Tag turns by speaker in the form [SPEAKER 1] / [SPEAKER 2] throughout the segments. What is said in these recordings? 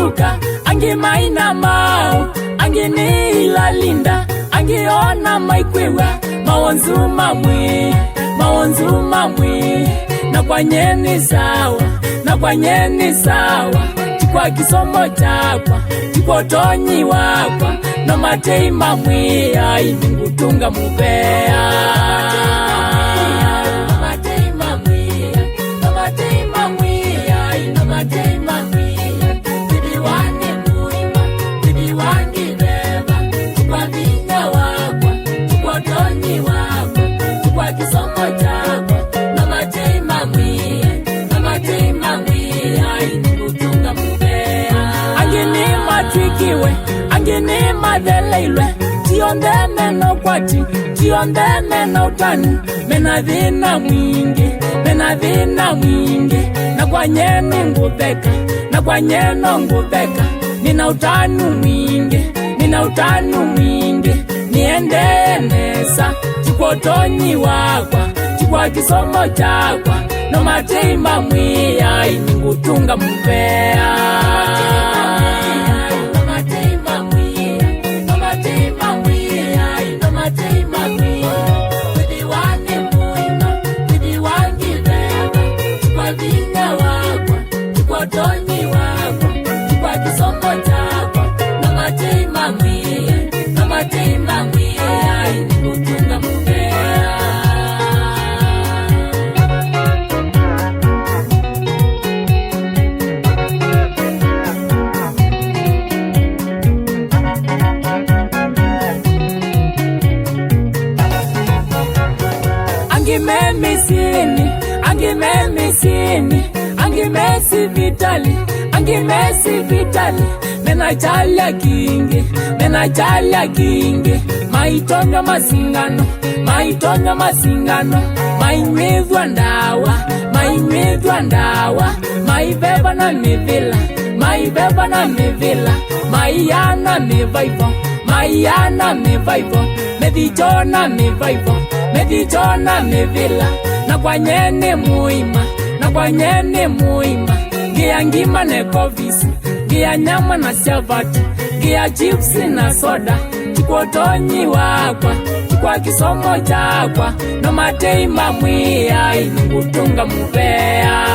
[SPEAKER 1] inuka, angi maina mau, angi ni ilalinda, angi ona maikwewa, maonzu mamwi, na kwa nyeni sawa, chikwa kisomo chakwa, chikwa tonyi wakwa, na matei mamwi, ai ngutunga mubea. Angini madeleilwe, tiondene no kwati, tiondene no utani, menadhina mwingi, na kwa nyeni ngubeka, nina utanu mwingi, niende nesa, chikwa tonyi wakwa, chikwa kisomo chakwa, no matei mamwi, ai ngutunga mubea. Angimesi vitali, menachalia kingi, maitonyo masingano, mainywithwa ndawa, maibeba na mivila, maiyana mivaivo, medichona mivila, na kwa nyeni muima, gia ngima ne kovisi, gia nyama na siavati, gia chips na soda, chikwa tonyi wakwa, chikwa kisomo chakwa, no matei mamwi, ai ngutunga mubea.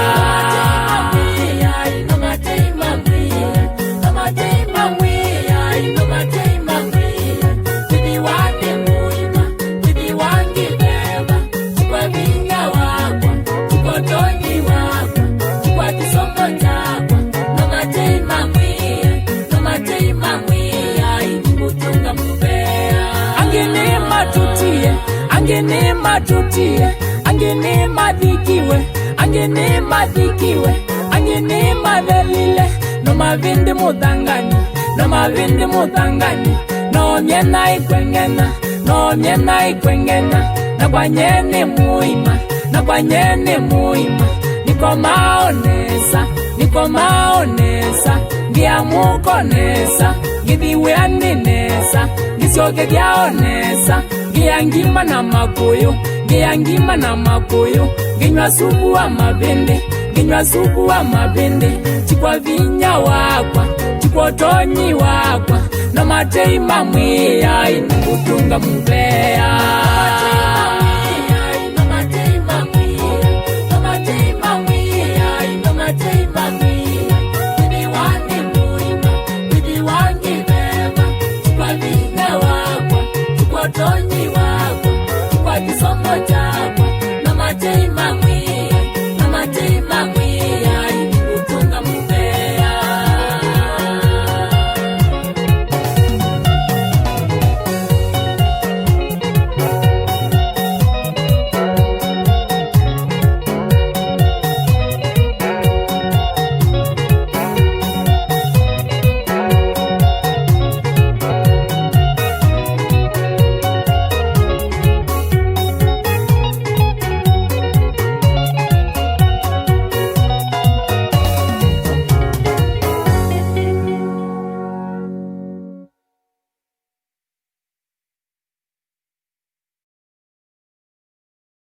[SPEAKER 1] Angini madhikiwe, angini mavelile, no mavindi mudangani, no miena ikwengena, na kwa nyeni muima, niko maonesa, ngia mukonesa, ngidiwe aninesa, ngisioke giaonesa, gia ngima na makuyu, ginywa supu wa mabende, chikwa vinya wakwa, chikwa tonyi wakwa, na matei mamwi, ai ngutunga mubea. Don't you